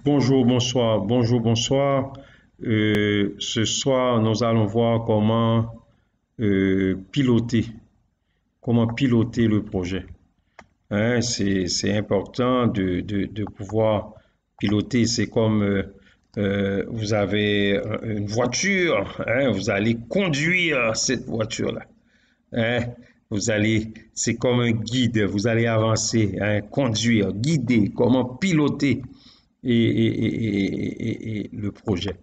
Bonjour, bonsoir, bonjour, bonsoir. Ce soir, nous allons voir piloter, comment piloter le projet. Hein, c'est important de pouvoir piloter. C'est comme vous avez une voiture, hein, vous allez conduire cette voiture-là. Hein, c'est comme un guide, vous allez avancer, hein, conduire, guider, comment piloter et le projet.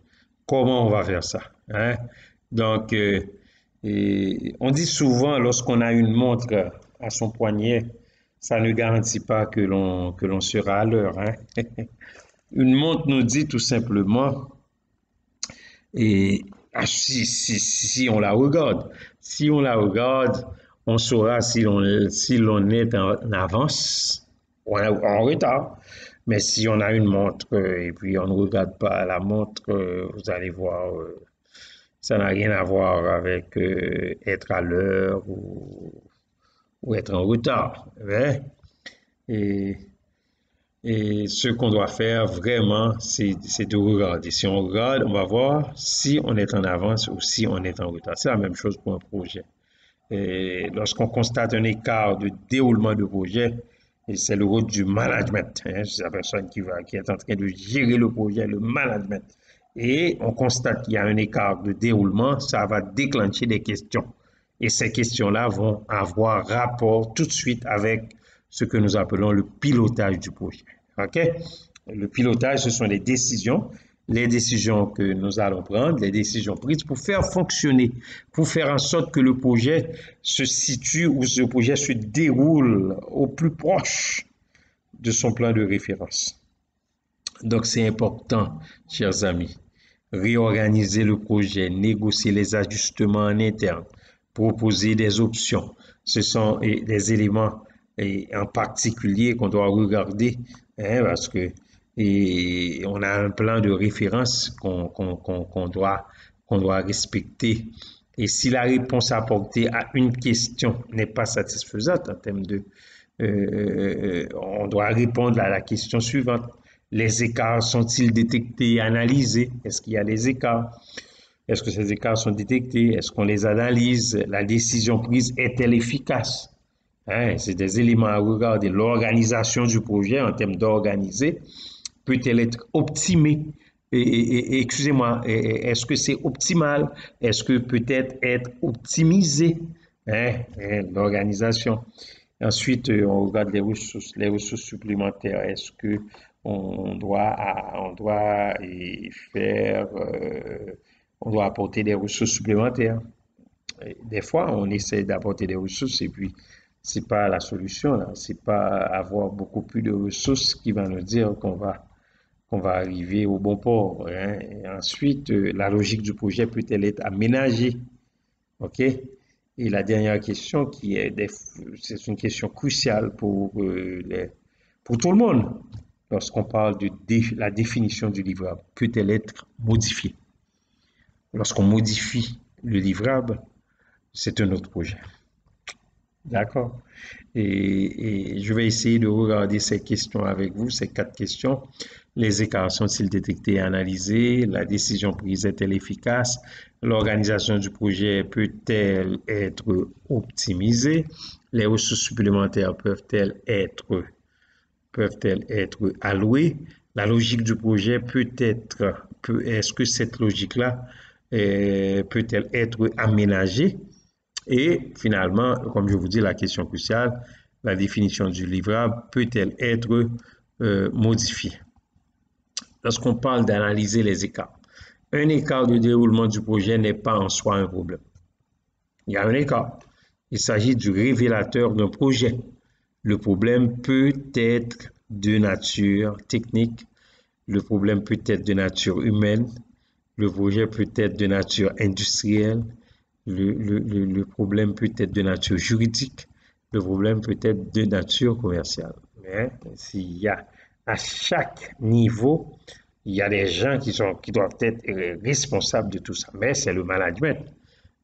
Comment on va faire ça? Hein? Donc, on dit souvent, lorsqu'on a une montre à son poignet, ça ne garantit pas que l'on sera à l'heure. Hein? Une montre nous dit tout simplement, et si on la regarde, si on la regarde, on saura si l'on est en avance ou en retard. Mais si on a une montre et puis on ne regarde pas la montre, vous allez voir, ça n'a rien à voir avec être à l'heure ou être en retard. Hein? Et, et ce qu'on doit faire vraiment, c'est de regarder. Si on regarde, on va voir si on est en avance ou si on est en retard. C'est la même chose pour un projet. Et lorsqu'on constate un écart de déroulement de projet, et c'est le rôle du management, hein, c'est la personne qui est en train de gérer le projet, le management. Et on constate qu'il y a un écart de déroulement, ça va déclencher des questions. Et ces questions-là vont avoir rapport tout de suite avec ce que nous appelons le pilotage du projet. OK? Le pilotage, ce sont les décisions que nous allons prendre, les décisions prises pour faire fonctionner, pour faire en sorte que le projet se situe ou ce projet se déroule au plus proche de son plan de référence. Donc, c'est important, chers amis, réorganiser le projet, négocier les ajustements en interne, proposer des options. Ce sont des éléments en particulier qu'on doit regarder, hein, parce que on a un plan de référence qu'on doit respecter. Et si la réponse apportée à une question n'est pas satisfaisante en termes on doit répondre à la question suivante. Les écarts sont-ils détectés et analysés? Est-ce qu'il y a des écarts? Est-ce que ces écarts sont détectés? Est-ce qu'on les analyse? La décision prise est-elle efficace? Hein, c'est des éléments à regarder. L'organisation du projet en termes d'organiser peut-elle être optimée? Excusez-moi, est-ce que c'est optimal? Est-ce que peut-être être optimisé? Hein, l'organisation. Ensuite, on regarde les ressources supplémentaires. Est-ce que on doit faire, on doit apporter des ressources supplémentaires? Des fois, on essaie d'apporter des ressources et puis c'est pas la solution là. C'est pas avoir beaucoup plus de ressources qui va nous dire qu'on va arriver au bon port. Hein. Et ensuite, la logique du projet peut-elle être aménagée? OK? Et la dernière question c'est une question cruciale pour tout le monde. Lorsqu'on parle de la définition du livrable, peut-elle être modifiée? Lorsqu'on modifie le livrable, c'est un autre projet. D'accord? Je vais essayer de regarder ces questions avec vous, ces 4 questions. Les écarts sont-ils détectés et analysés? La décision prise est-elle efficace? L'organisation du projet peut-elle être optimisée? Les ressources supplémentaires peuvent-elles être allouées? La logique du projet est-ce que cette logique-là peut-elle être aménagée? Et finalement, comme je vous dis, la question cruciale, la définition du livrable peut-elle être modifiée? Lorsqu'on parle d'analyser les écarts, un écart de déroulement du projet n'est pas en soi un problème. Il y a un écart. Il s'agit du révélateur d'un projet. Le problème peut être de nature technique, le problème peut être de nature humaine, le projet peut être de nature industrielle, le problème peut être de nature juridique, le problème peut être de nature commerciale. Mais s'il y a à chaque niveau, il y a des gens qui doivent être responsables de tout ça. Mais c'est le management,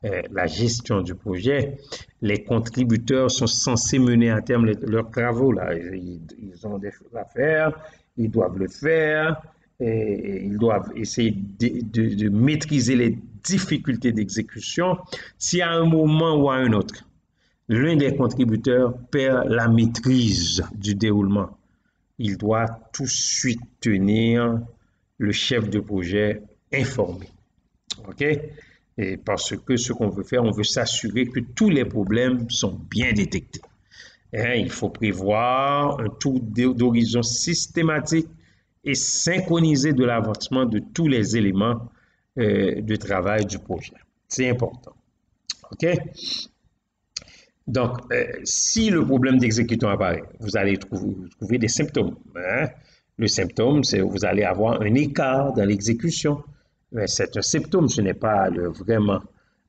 la gestion du projet. Les contributeurs sont censés mener à terme leurs travaux. Là. Ils ont des choses à faire, ils doivent le faire. ils doivent essayer de maîtriser les difficultés d'exécution. Si à un moment ou à un autre, l'un des contributeurs perd la maîtrise du déroulement, il doit tout de suite tenir le chef de projet informé. OK? Et parce que ce qu'on veut faire, on veut s'assurer que tous les problèmes sont bien détectés. Et il faut prévoir un tour d'horizon systématique et synchronisé de l'avancement de tous les éléments de travail du projet. C'est important. OK? Donc, si le problème d'exécution apparaît, vous allez trouver des symptômes. Hein? Le symptôme, c'est que vous allez avoir un écart dans l'exécution. C'est un symptôme, ce n'est pas vraiment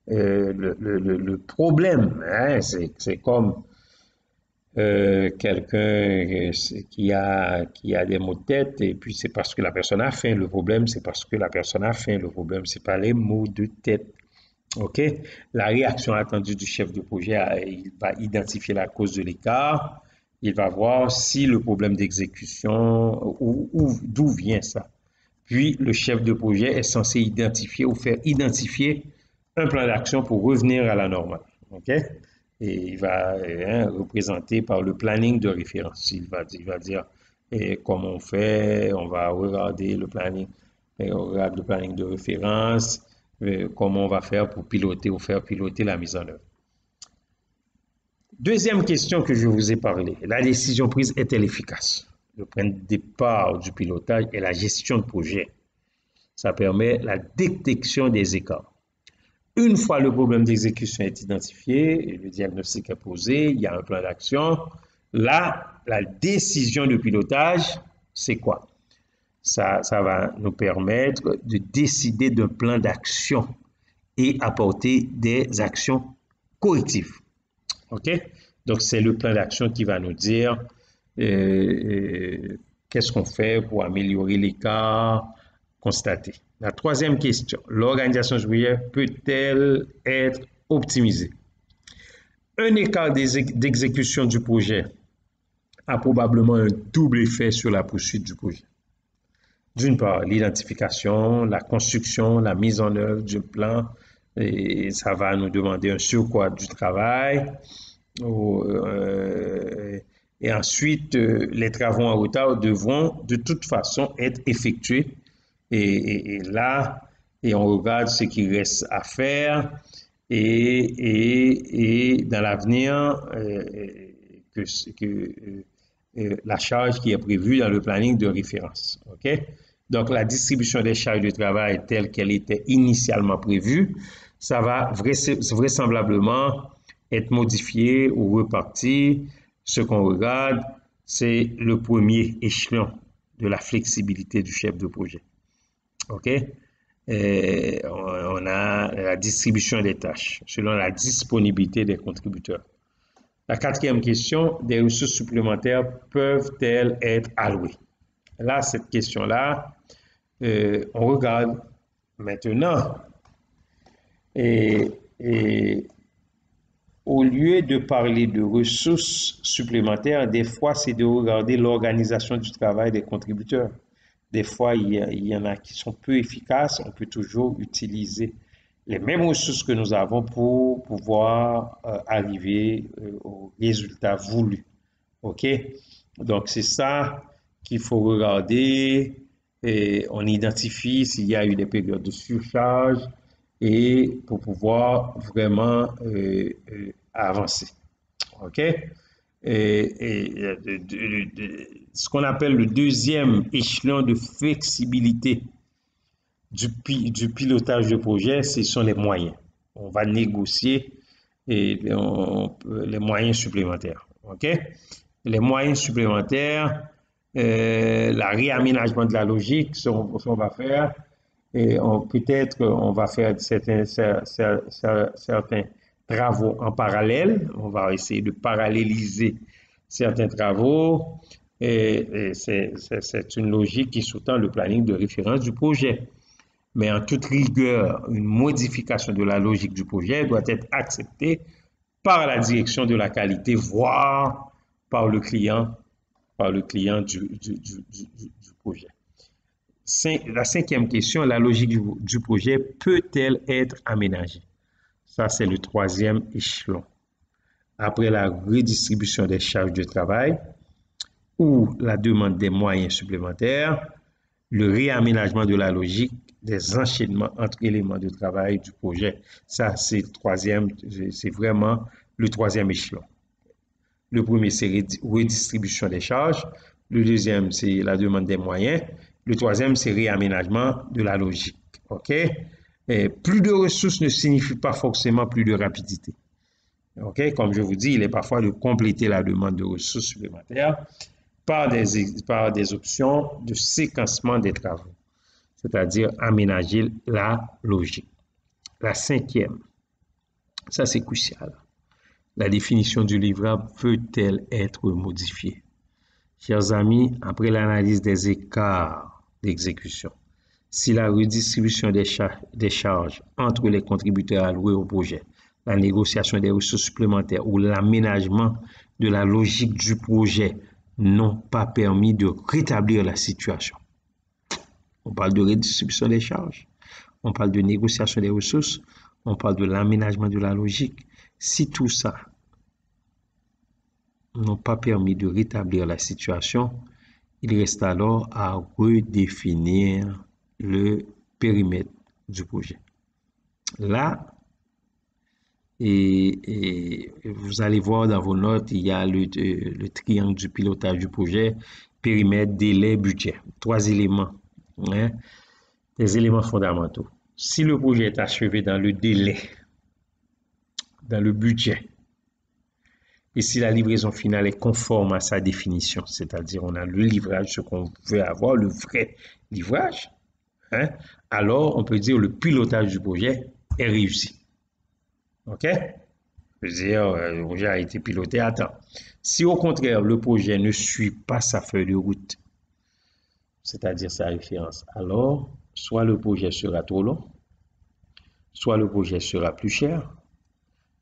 le problème. Hein? C'est comme quelqu'un qui a des maux de tête et puis c'est parce que la personne a faim. Le problème, c'est parce que la personne a faim. Le problème, c'est pas les maux de tête. OK? La réaction attendue du chef de projet, il va identifier la cause de l'écart. Il va voir si le problème d'exécution, d'où vient ça. Puis, le chef de projet est censé identifier ou faire identifier un plan d'action pour revenir à la normale. OK? Et il va représenter par le planning de référence. Il va dire comment on fait, on va regarder le planning, on regarde le planning de référence, comment on va faire pour piloter ou faire piloter la mise en œuvre. Deuxième question que je vous ai parlé, la décision prise est-elle efficace? Le point de départ du pilotage est la gestion de projet. Ça permet la détection des écarts. Une fois le problème d'exécution est identifié et le diagnostic est posé, il y a un plan d'action. Là, la décision de pilotage, c'est quoi? Ça va nous permettre de décider d'un plan d'action et apporter des actions correctives. OK? Donc, c'est le plan d'action qui va nous dire qu'est-ce qu'on fait pour améliorer l'écart constaté. La troisième question, l'organisation du projet peut-elle être optimisée? Un écart d'exécution du projet a probablement un double effet sur la poursuite du projet. D'une part, l'identification, la construction, la mise en œuvre du plan, et ça va nous demander un surcroît du travail. Et ensuite, les travaux en retard devront de toute façon être effectués. Et là, on regarde ce qui reste à faire et dans l'avenir, la charge qui est prévue dans le planning de référence. OK? Donc, la distribution des charges de travail telle qu'elle était initialement prévue, ça va vraisemblablement être modifié ou reparti. Ce qu'on regarde, c'est le premier échelon de la flexibilité du chef de projet. OK? Et on a la distribution des tâches selon la disponibilité des contributeurs. La quatrième question, des ressources supplémentaires peuvent-elles être allouées? Là, cette question-là, on regarde maintenant. Et au lieu de parler de ressources supplémentaires, des fois, c'est de regarder l'organisation du travail des contributeurs. Des fois, il y en a qui sont peu efficaces. On peut toujours utiliser les mêmes ressources que nous avons pour pouvoir arriver au résultat voulu. OK? Donc, c'est ça qu'il faut regarder. Et on identifie s'il y a eu des périodes de surcharge et pour pouvoir vraiment avancer. OK? Ce qu'on appelle le deuxième échelon de flexibilité du pilotage de projet, ce sont les moyens. On va négocier les moyens supplémentaires. OK? Les moyens supplémentaires, la réaménagement de la logique, ce qu'on va faire, et peut-être on va faire certains travaux en parallèle. On va essayer de paralléliser certains travaux. Et c'est une logique qui sous-tend le planning de référence du projet. Mais en toute rigueur, une modification de la logique du projet doit être acceptée par la direction de la qualité, voire par le client du projet. La cinquième question, la logique du projet peut-elle être aménagée? Ça, c'est le troisième échelon. Après la redistribution des charges de travail ou la demande des moyens supplémentaires, le réaménagement de la logique des enchaînements entre éléments de travail du projet. Ça, c'est le troisième, c'est vraiment le troisième échelon. Le premier, c'est redistribution des charges. Le deuxième, c'est la demande des moyens. Le troisième, c'est réaménagement de la logique. OK? Et plus de ressources ne signifie pas forcément plus de rapidité. OK? Comme je vous dis, il est parfois de compléter la demande de ressources supplémentaires par des options de séquencement des travaux, c'est-à-dire aménager la logique. La cinquième, ça c'est crucial. La définition du livrable peut-elle être modifiée? Chers amis, après l'analyse des écarts d'exécution, si la redistribution des charges entre les contributeurs alloués au projet, la négociation des ressources supplémentaires ou l'aménagement de la logique du projet n'ont pas permis de rétablir la situation. On parle de redistribution des charges, on parle de négociation des ressources, on parle de l'aménagement de la logique. Si tout ça n'ont pas permis de rétablir la situation, il reste alors à redéfinir le périmètre du projet. Là, et vous allez voir dans vos notes, il y a le triangle du pilotage du projet, périmètre, délai, budget. Trois éléments, hein, des éléments fondamentaux. Si le projet est achevé dans le délai, dans le budget, et si la livraison finale est conforme à sa définition, c'est-à-dire on a le livrage, ce qu'on veut avoir, le vrai livrage, hein, alors on peut dire le pilotage du projet est réussi. OK? Je veux dire, le projet a été piloté à temps. Si au contraire, le projet ne suit pas sa feuille de route, c'est-à-dire sa référence, alors soit le projet sera trop long, soit le projet sera plus cher,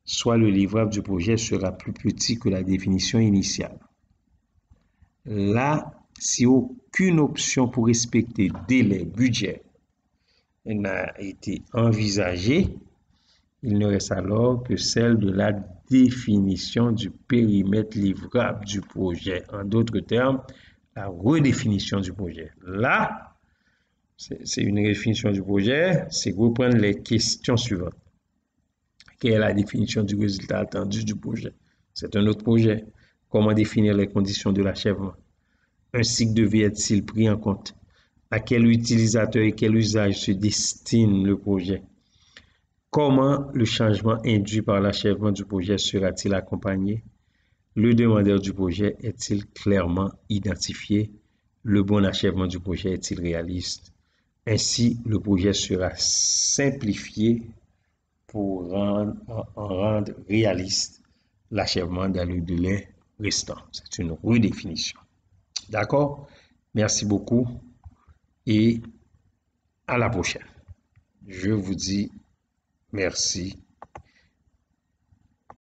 soit le livrable du projet sera plus petit que la définition initiale. Là, si aucune option pour respecter délai, budget n'a été envisagée, il ne reste alors que celle de la définition du périmètre livrable du projet. En d'autres termes, la redéfinition du projet. Là, c'est une redéfinition du projet, c'est reprendre les questions suivantes. Quelle est la définition du résultat attendu du projet? C'est un autre projet. Comment définir les conditions de l'achèvement? Un cycle de vie est-il pris en compte? À quel utilisateur et quel usage se destine le projet? Comment le changement induit par l'achèvement du projet sera-t-il accompagné? Le demandeur du projet est-il clairement identifié? Le bon achèvement du projet est-il réaliste? Ainsi, le projet sera simplifié pour rendre réaliste l'achèvement dans le délai restant. C'est une redéfinition. D'accord? Merci beaucoup et à la prochaine. Je vous dis merci.